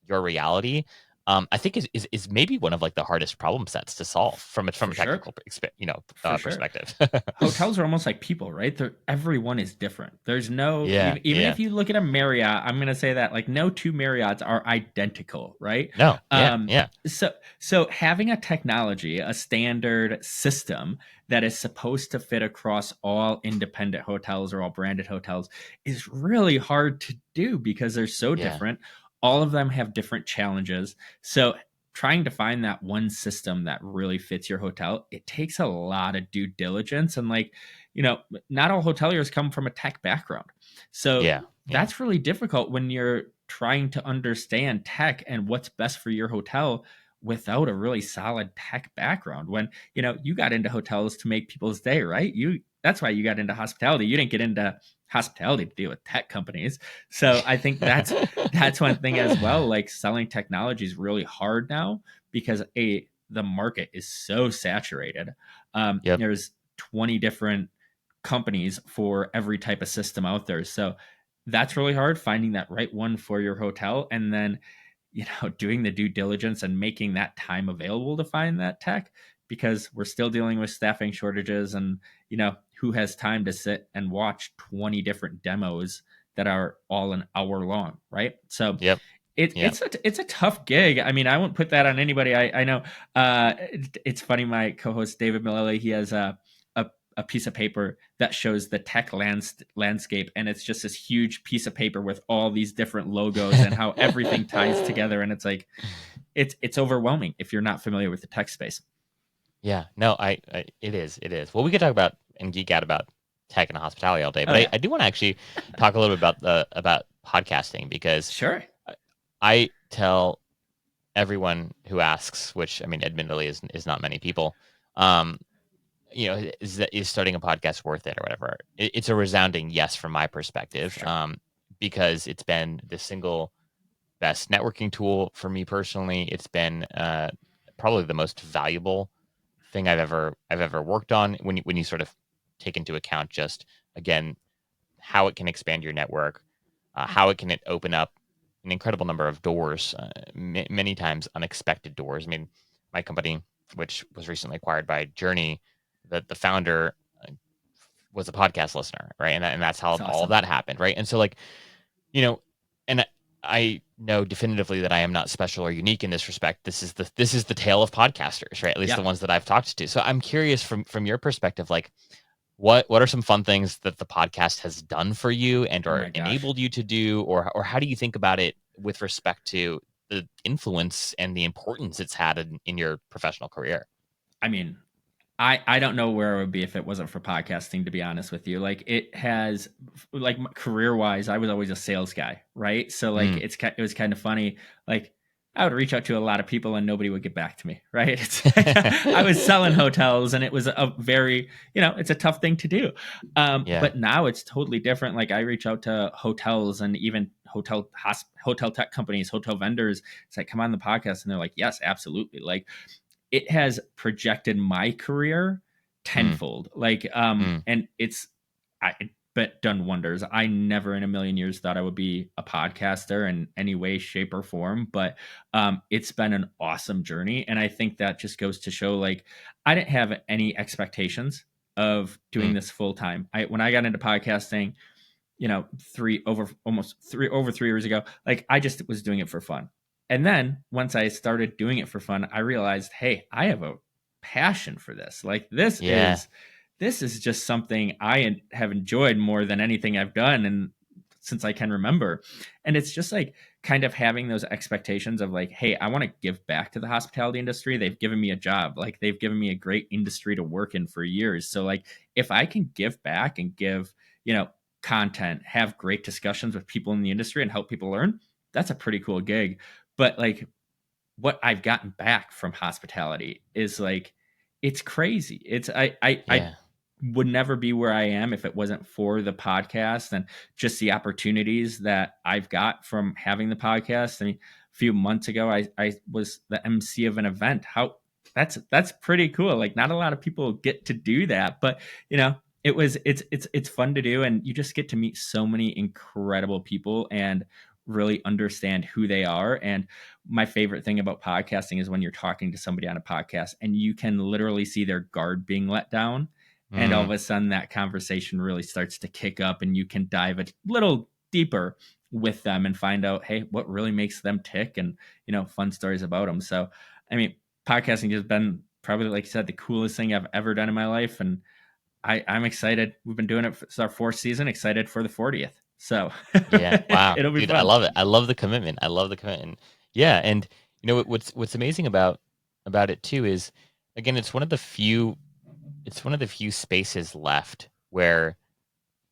your reality, I think is maybe one of like the hardest problem sets to solve from a For sure. technical For sure. perspective. Hotels are almost like people, right? Everyone is different. There's no, Yeah, even yeah. if you look at a Marriott, I'm going to say that like no two Marriotts are identical, right? No, yeah, Um, yeah. so having a technology, a standard system that is supposed to fit across all independent hotels or all branded hotels is really hard to do because they're so Yeah. different. All of them have different challenges. So trying to find that one system that really fits your hotel, it takes a lot of due diligence. And like, not all hoteliers come from a tech background. So Yeah, yeah, that's really difficult when you're trying to understand tech and what's best for your hotel without a really solid tech background. When, you got into hotels to make people's day, right? That's why you got into hospitality. You didn't get into hospitality to deal with tech companies. So I think that's one thing as well. Like selling technology is really hard now because the market is so saturated. Yep. There's 20 different companies for every type of system out there. So that's really hard finding that right one for your hotel, and then doing the due diligence and making that time available to find that tech, because we're still dealing with staffing shortages, and who has time to sit and watch 20 different demos that are all an hour long, right? So Yep. Yep. it's a tough gig. I mean, I won't put that on anybody. I know. It's funny. My co-host David Millili, he has a piece of paper that shows the tech landscape, and it's just this huge piece of paper with all these different logos and how everything ties together. And it's like it's overwhelming if you're not familiar with the tech space. Yeah. No, it is. It is. Well, we could talk about and geek out about tech and hospitality all day, Oh but yeah, I do want to actually talk a little bit about podcasting because sure. I tell everyone who asks, which I mean, admittedly is not many people, um, is starting a podcast worth it or whatever? It's a resounding yes from my perspective, Sure. because it's been the single best networking tool for me personally. It's been probably the most valuable thing I've ever worked on when you sort of take into account just again how it can expand your network, how it can open up an incredible number of doors, many times unexpected doors. I mean, my company, which was recently acquired by Journey, the founder was a podcast listener, right? And that's how It's all of awesome. that happened, right? And so like, you know, and I know definitively that I am not special or unique in this respect. This is the tale of podcasters, right? At least Yeah. the ones that I've talked to. So I'm curious from your perspective, like what are some fun things that the podcast has done for you and Oh or my gosh. enabled you to do, or how do you think about it with respect to the influence and the importance it's had in your professional career? I mean, I don't know where I would be if it wasn't for podcasting, to be honest with you. Like it has, like career wise, I was always a sales guy, right? So like Mm. it was kind of funny. Like I would reach out to a lot of people and nobody would get back to me, right? It's like I was selling hotels and it was a very, it's a tough thing to do. Yeah. But now it's totally different. Like I reach out to hotels and even hotel tech companies, hotel vendors. It's like, come on the podcast, and they're like, yes, absolutely. Like it has projected my career Mm. tenfold. Like, Mm. and I bet done wonders. I never in a million years thought I would be a podcaster in any way, shape, or form, but it's been an awesome journey. And I think that just goes to show, like, I didn't have any expectations of doing Mm. this full time. When I got into podcasting, over 3 years ago, like I just was doing it for fun. And then once I started doing it for fun, I realized, hey, I have a passion for this. Like Yeah. this is just something I have enjoyed more than anything I've done and since I can remember. And it's just like kind of having those expectations of like, hey, I want to give back to the hospitality industry. They've given me a job. Like they've given me a great industry to work in for years. So like if I can give back and give, content, have great discussions with people in the industry and help people learn, that's a pretty cool gig. But like what I've gotten back from hospitality is like it's crazy. I Yeah. would never be where I am if it wasn't for the podcast and just the opportunities that I've got from having the podcast. I mean, a few months ago I was the MC of an event. That's pretty cool. Like not a lot of people get to do that, but it's fun to do, and you just get to meet so many incredible people and really understand who they are. And my favorite thing about podcasting is when you're talking to somebody on a podcast and you can literally see their guard being let down, and all of Mm. a sudden that conversation really starts to kick up and you can dive a little deeper with them and find out, hey, what really makes them tick, and fun stories about them. So I mean, podcasting has been probably, like you said, the coolest thing I've ever done in my life. And I'm excited. We've been doing it. It's our fourth season. Excited for the 40th. So Yeah. Wow. it'll be Dude, I fun. love it. I love the commitment. I love the commitment. Yeah, and what's amazing about it too is, again, it's one of the few spaces left where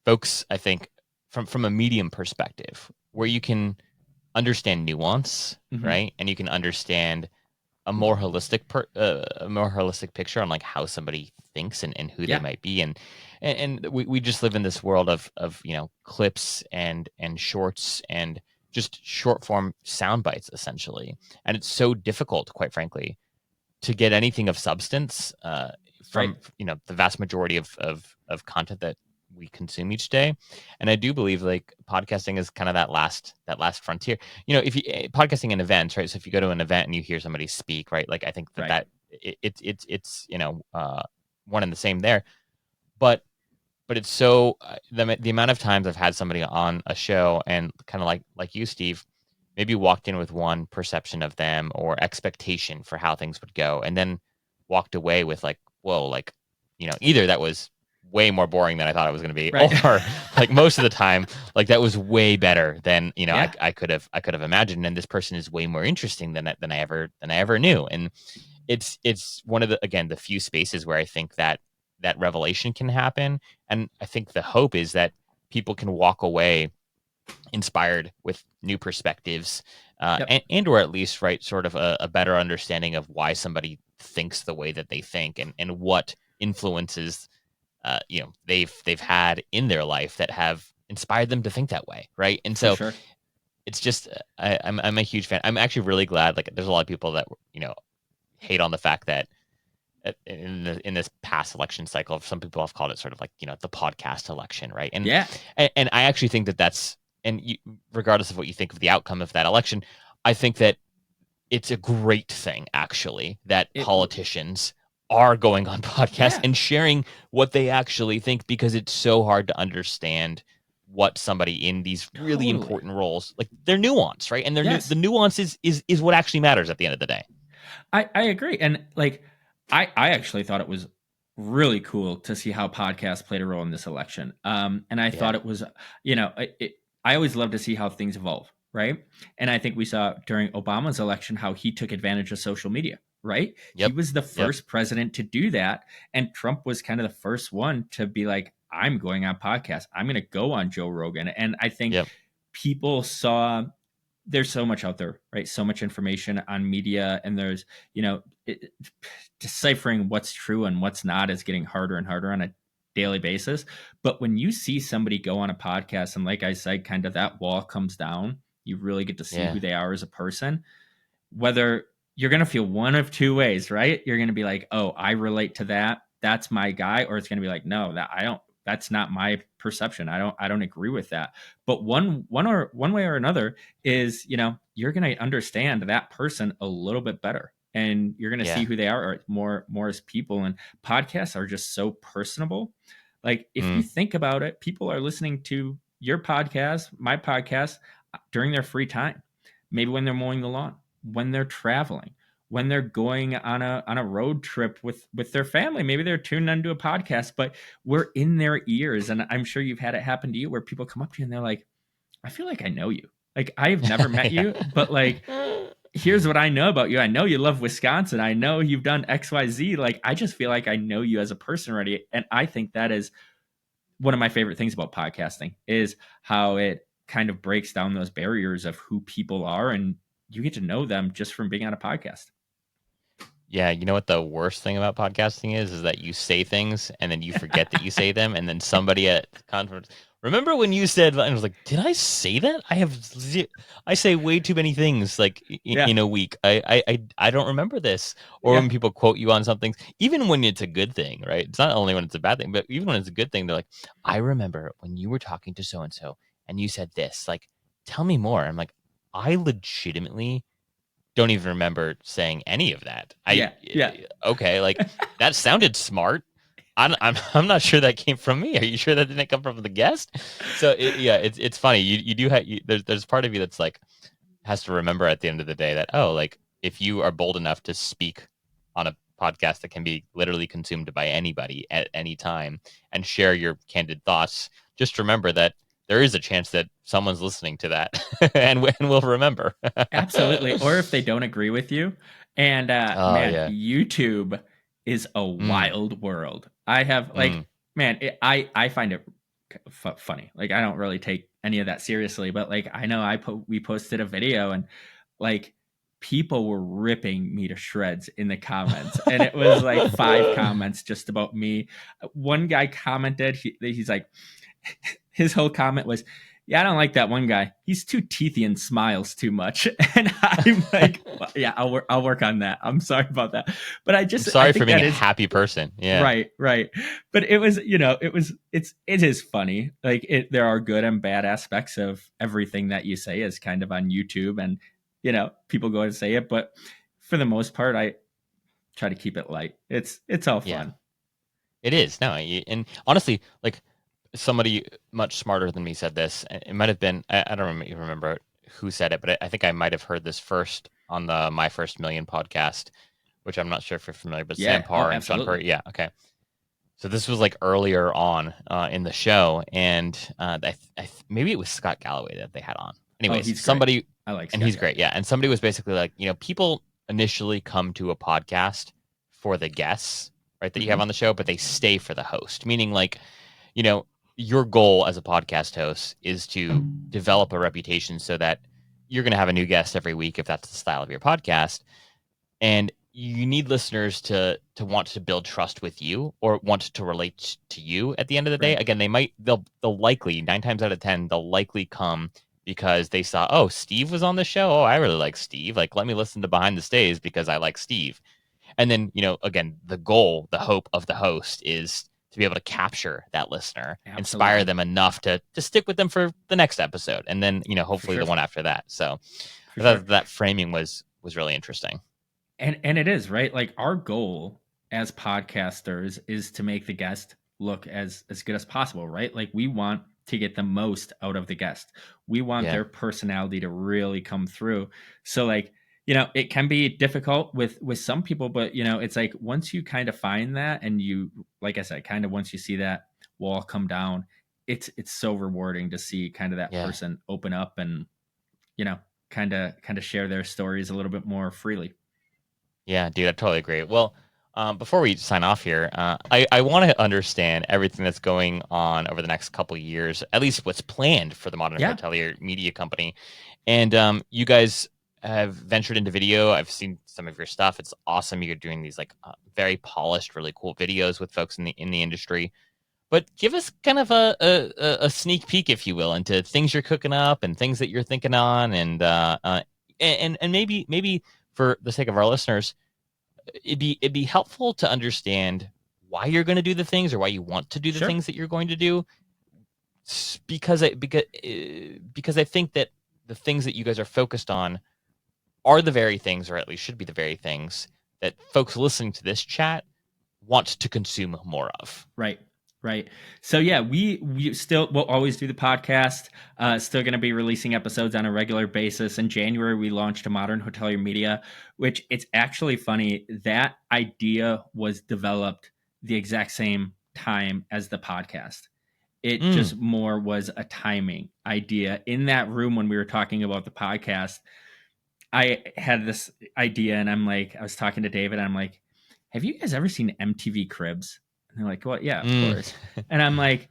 folks, I think, from a medium perspective, where you can understand nuance, Hmm. right? And you can understand a more holistic picture on like how somebody thinks and who they Yeah, might be. And we just live in this world of clips and shorts and just short form sound bites essentially. And it's so difficult, quite frankly, to get anything of substance right. from the vast majority of content that we consume each day. And I do believe like podcasting is kind of that last frontier. If you podcasting an event, right? So if you go to an event and you hear somebody speak, right? Like I think that Right. that it's one and the same there. But it's so the amount of times I've had somebody on a show and kind of like you, Steve, maybe walked in with one perception of them or expectation for how things would go, and then walked away with like, whoa, like either that was way more boring than I thought it was going to be, Right. or like most of the time, like that was way better than Yeah. I could have imagined, and this person is way more interesting than I ever knew, and it's one of the few spaces where I think that revelation can happen. And I think the hope is that people can walk away inspired with new perspectives, Yep. and or at least, right, sort of a better understanding of why somebody thinks the way that they think, and what influences they've had in their life that have inspired them to think that way, right? And For so sure. it's just I'm a huge fan. I'm actually really glad, like there's a lot of people that hate on the fact that in this past election cycle, some people have called it sort of like the podcast election, right? And Yeah. and I actually think that regardless of what you think of the outcome of that election, I think that it's a great thing actually that It. politicians are going on podcasts Yeah. and sharing what they actually think, because it's so hard to understand what somebody in these really Totally. important roles, like their nuance, right? And the Yes. nuance is what actually matters at the end of the day. I agree. And like I actually thought it was really cool to see how podcasts played a role in this election. And I thought Yeah. it was, I always love to see how things evolve, right? And I think we saw during Obama's election how he took advantage of social media, right? He Yep. was the Yep. first president to do that. And Trump was kind of the first one to be like, I'm going on podcasts. I'm going to go on Joe Rogan. And I think Yep. people saw there's so much out there, right? So much information on media, and there's, deciphering what's true and what's not is getting harder and harder on a daily basis. But when you see somebody go on a podcast, and like I said, kind of that wall comes down, you really get to see Yeah. who they are as a person. Whether you're going to feel one of two ways, right? You're going to be like, oh, I relate to that. That's my guy. Or it's going to be like, no, that I don't, that's not my perception. I don't agree with that. But one way or another is, you're going to understand that person a little bit better, and you're going to see Yeah. who they are, or more as people. And podcasts are just so personable. Like, if you Mm. think about it, people are listening to your podcast, my podcast, during their free time, maybe when they're mowing the lawn, when they're traveling, when they're going on a road trip with their family. Maybe they're tuned into a podcast, but we're in their ears. And I'm sure you've had it happen to you, where people come up to you and they're like, I feel like I know you. Like, I've never met Yeah. you, but like, here's what I know about you. I know you love Wisconsin. I know you've done XYZ. Like, I just feel like I know you as a person already. And I think that is one of my favorite things about podcasting, is how it kind of breaks down those barriers of who people are, and you get to know them just from being on a podcast. Yeah, you know what the worst thing about podcasting is that you say things and then you forget that you say them, and then somebody at the conference, remember when you said, and I was like, did I say that? I say way too many things like Yeah. in a week. I don't remember this. Or Yeah. when people quote you on something, even when it's a good thing, right? It's not only when it's a bad thing, but even when it's a good thing, they're like, I remember when you were talking to so and so and you said this. Like, tell me more. I'm like, I legitimately don't even remember saying any of that. Yeah. Yeah. Okay, like that sounded smart. I'm not sure that came from me. Are you sure that didn't come from the guest? So it's funny. You do have there's part of you that's like has to remember at the end of the day that, oh, like if you are bold enough to speak on a podcast that can be literally consumed by anybody at any time and share your candid thoughts, just remember that there is a chance that someone's listening to that and will remember. Absolutely. Or if they don't agree with you. And Oh man, yeah. YouTube is a Mm, wild world. I have like, mm. man, I find it funny. Like, I don't really take any of that seriously, but like, I know we posted a video, and like, people were ripping me to shreds in the comments, and it was like 5 comments just about me. One guy commented, he's like, his whole comment was, yeah, I don't like that one guy. He's too teethy and smiles too much. And I'm like, well, yeah, I'll work on that. I'm sorry about that. But I'm I sorry for think being that a is happy person. Yeah. right, right. But it was, it is funny. Like, there are good and bad aspects of everything that you say is kind of on YouTube, and, people go and say it. But for the most part, I try to keep it light. It's all Yeah. fun. It is. No, and honestly, like somebody much smarter than me said this. It might have been, I don't even remember who said it, but I think I might have heard this first on the My First Million podcast, which I'm not sure if you're familiar, but Sam Yeah. Oh, Parr and Sean Purdy. absolutely. Yeah. Okay. So this was like earlier on in the show, and maybe it was Scott Galloway that they had on. Oh, Anyways, he's great. somebody, I like and Scott he's Galloway. great, yeah. And somebody was basically like, people initially come to a podcast for the guests, right, that you have Hmm. on the show, but they stay for the host. Meaning, like, you know, your goal as a podcast host is to develop a reputation so that you're going to have a new guest every week if that's the style of your podcast, and you need listeners to want to build trust with you or want to relate to you at the end of the day. Right. Again, they'll likely 9 times out of 10 they'll likely come because they saw, oh, Steve was on the show, oh, I really like Steve, like let me listen to Behind the Stays because I like Steve. And then, again, the goal, the hope of the host is to be able to capture that listener, inspire Absolutely. them enough to stick with them for the next episode, and then, For hopefully sure. the one after that. So For I sure. thought that framing was really interesting. And it is, right? Like, our goal as podcasters is to make the guest look as good as possible, right? Like, we want to get the most out of the guest. We want Yeah. their personality to really come through. So like, it can be difficult with some people, but it's like, once you kind of find that, and you, like I said, kind of once you see that wall come down, it's so rewarding to see kind of that Yeah. person open up, and you know kind of share their stories a little bit more freely. Yeah, dude, I totally agree. Well, before we sign off here, I want to understand everything that's going on over the next couple of years, at least what's planned for the Modern Yeah, Hotelier Media Company. And you guys have ventured into video. I've seen some of your stuff. It's awesome. You're doing these like very polished, really cool videos with folks in the industry. But give us kind of a sneak peek, if you will, into things you're cooking up and things that you're thinking on, and maybe for the sake of our listeners, it'd be helpful to understand why you're going to do the things or why you want to do the sure. things that you're going to do, because I think that the things that you guys are focused on are the very things, or at least should be the very things, that folks listening to this chat want to consume more of. Right. Right. So yeah, we still will always do the podcast. Still going to be releasing episodes on a regular basis. In January, we launched a Modern Hotelier Media, which it's actually funny that idea was developed the exact same time as the podcast. It Mm, just more was a timing idea. In that room when we were talking about the podcast, I had this idea, and I was talking to David, and I'm like, have you guys ever seen MTV Cribs? And they're like, well, yeah, of mm, course. And I'm like,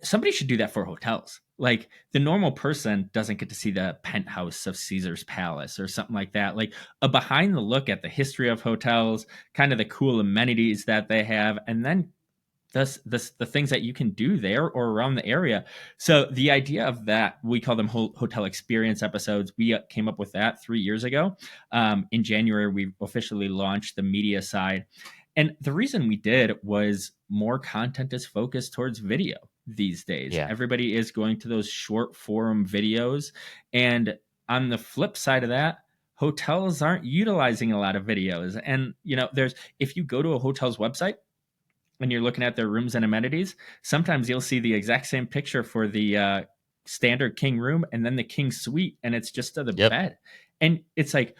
somebody should do that for hotels. Like the normal person doesn't get to see the penthouse of Caesar's Palace or something like that. Like a behind the look at the history of hotels, kind of the cool amenities that they have, and then the things that you can do there or around the area. So the idea of that, we call them hotel experience episodes. We came up with that 3 years ago. In January, we officially launched the media side. And the reason we did was more content is focused towards video these days. yeah, Everybody is going to those short form videos. And on the flip side of that, hotels aren't utilizing a lot of videos. And, if you go to a hotel's website, when you're looking at their rooms and amenities, sometimes you'll see the exact same picture for the standard king room and then the king suite, and it's just to the yep, bed. And it's like,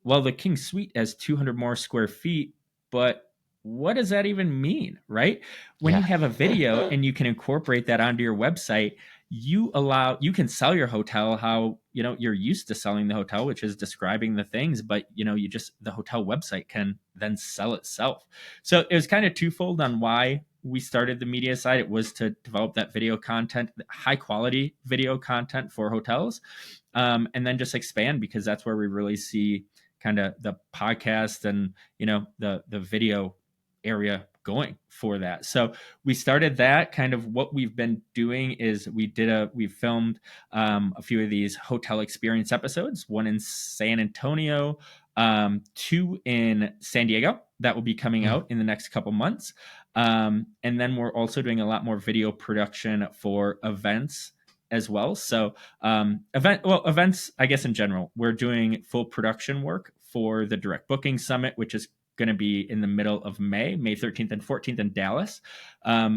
well, the king suite has 200 more square feet, but what does that even mean, right? When yeah, you have a video and you can incorporate that onto your website, you can sell your hotel how you're used to selling the hotel, which is describing the things, but you just the hotel website can then sell itself. So it was kind of twofold on why we started the media side. It was to develop that video content, high quality video content for hotels, and then just expand, because that's where we really see kind of the podcast and the video area going for that. So we started that. Kind of what we've been doing is we filmed a few of these hotel experience episodes, one in San Antonio, two in San Diego that will be coming mm, out in the next couple months. And then we're also doing a lot more video production for events as well. So events, I guess in general, we're doing full production work for the Direct Booking Summit, which is going to be in the middle of May 13th and 14th in Dallas.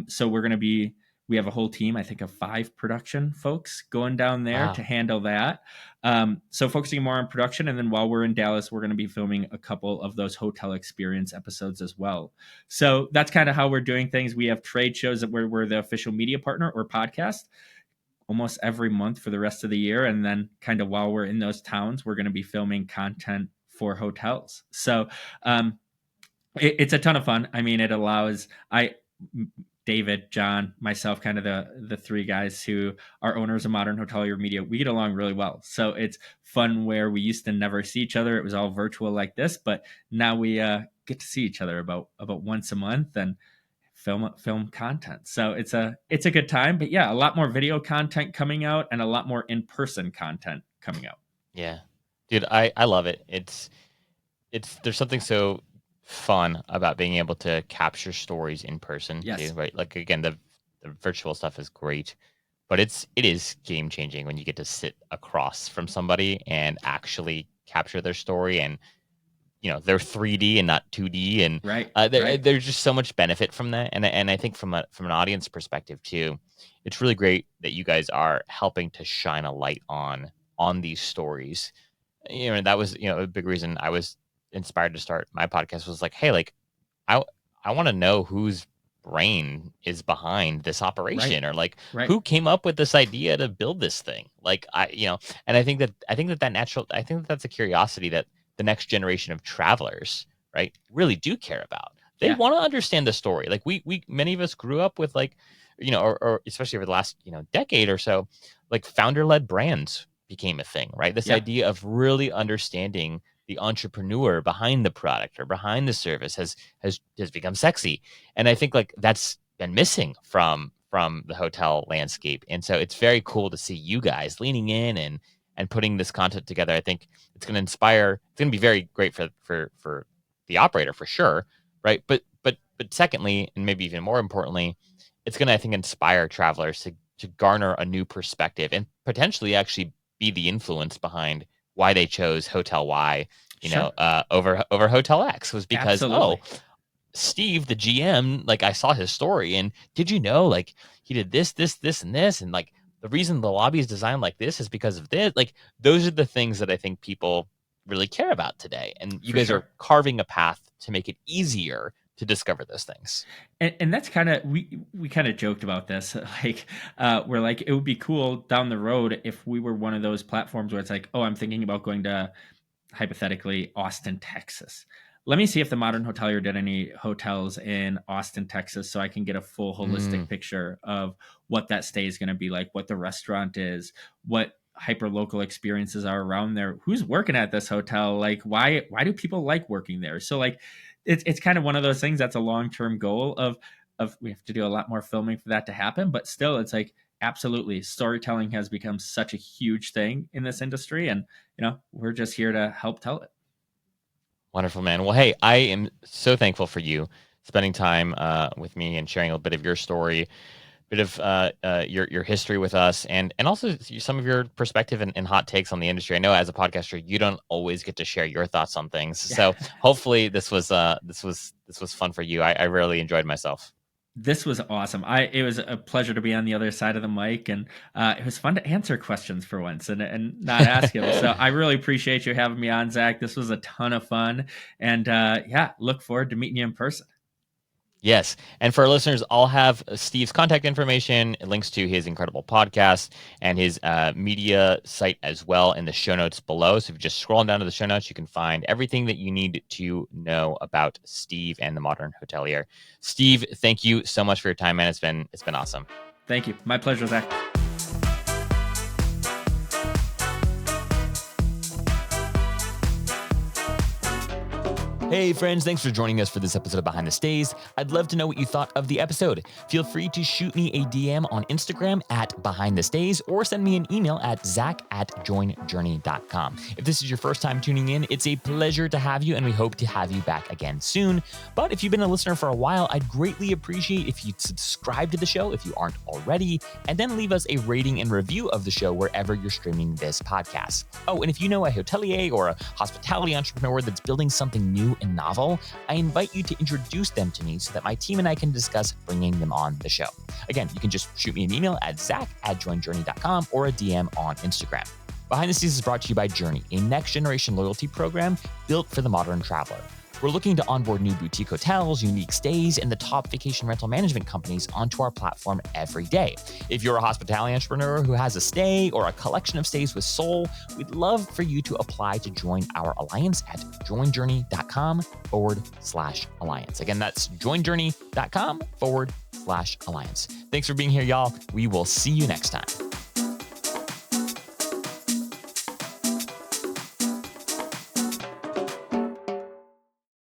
So we have a whole team, I think, of 5 production folks going down there to wow, handle that. So focusing more on production. And then while we're in Dallas, we're going to be filming a couple of those hotel experience episodes as well. So that's kind of how we're doing things. We have trade shows that we're the official media partner or podcast almost every month for the rest of the year. And then kind of while we're in those towns, we're going to be filming content for hotels. So it's a ton of fun. I mean, it allows David, John, myself, kind of the 3 guys who are owners of Modern Hotelier Media. We get along really well. So it's fun where we used to never see each other. It was all virtual like this, but now we get to see each other about once a month and film content. So it's a good time. But yeah, a lot more video content coming out and a lot more in-person content coming out. yeah, dude, I love it. It's there's something so fun about being able to capture stories in person too, Yes. right? Like again, the virtual stuff is great, but it is game changing when you get to sit across from somebody and actually capture their story, and they're 3D and not 2D, and Right. Right. there's just so much benefit from that, and I think from an audience perspective too, it's really great that you guys are helping to shine a light on these stories. And that was a big reason I was inspired to start my podcast, was like, hey, like I I want to know whose brain is behind this Right. operation, or like Right. who came up with this idea to build this thing. Like and I think that that's a curiosity that the next generation of travelers, right, really do care about. They Yeah. want to understand the story. Like we many of us grew up with like, or especially over the last, decade or so, like founder-led brands became a thing, right? This Yeah. idea of really understanding the entrepreneur behind the product or behind the service has become sexy. And I think like that's been missing from the hotel landscape. And so it's very cool to see you guys leaning in and putting this content together. I think it's going to inspire. It's going to be very great for the operator for sure, right? But secondly, and maybe even more importantly, it's going to, I think, inspire travelers to garner a new perspective and potentially actually be the influence behind why they chose Hotel Y, over Hotel X, was because Absolutely. Steve, the GM, like I saw his story, and did you know, like he did this, and this, and like the reason the lobby is designed like this is because of this. Like those are the things that I think people really care about today, and you guys are carving a path to make it easier to discover those things. And that's kind of, we kind of joked about this, like we're like, it would be cool down the road if we were one of those platforms where it's like, oh, I'm thinking about going to, hypothetically, Austin, Texas. Let me see if the Modern Hotelier did any hotels in Austin, Texas, so I can get a full holistic picture of what that stay is going to be like, what the restaurant is, what hyper local experiences are around there, who's working at this hotel, like why do people like working there. So like it's kind of one of those things that's a long-term goal of we have to do a lot more filming for that to happen, but still it's like absolutely storytelling has become such a huge thing in this industry, and we're just here to help tell it. Wonderful, man. Well, hey, I am so thankful for you spending time with me and sharing a bit of your story, bit of your history with us, and also some of your perspective and hot takes on the industry. I know as a podcaster, you don't always get to share your thoughts on things. So hopefully this was fun for you. I really enjoyed myself. This was awesome. It was a pleasure to be on the other side of the mic, and it was fun to answer questions for once and not ask them. So I really appreciate you having me on, Zach. This was a ton of fun, and look forward to meeting you in person. Yes. And for our listeners, I'll have Steve's contact information, links to his incredible podcast and his media site as well in the show notes below. So if you just scroll down to the show notes, you can find everything that you need to know about Steve and the Modern Hotelier. Steve, thank you so much for your time, man. It's been awesome. Thank you. My pleasure, Zach. Hey friends, thanks for joining us for this episode of Behind the Stays. I'd love to know what you thought of the episode. Feel free to shoot me a DM on Instagram at Behind the Stays or send me an email at zach@joinjourney.com. If this is your first time tuning in, it's a pleasure to have you and we hope to have you back again soon. But if you've been a listener for a while, I'd greatly appreciate if you'd subscribe to the show if you aren't already, and then leave us a rating and review of the show wherever you're streaming this podcast. Oh, and if you know a hotelier or a hospitality entrepreneur that's building something new and novel, I invite you to introduce them to me so that my team and I can discuss bringing them on the show. Again, you can just shoot me an email at zach@joinjourney.com or a DM on Instagram. Behind the Scenes is brought to you by Journey, a next-generation loyalty program built for the modern traveler. We're looking to onboard new boutique hotels, unique stays, and the top vacation rental management companies onto our platform every day. If you're a hospitality entrepreneur who has a stay or a collection of stays with soul, we'd love for you to apply to join our alliance at joinjourney.com/alliance. Again, that's joinjourney.com/alliance. Thanks for being here, y'all. We will see you next time.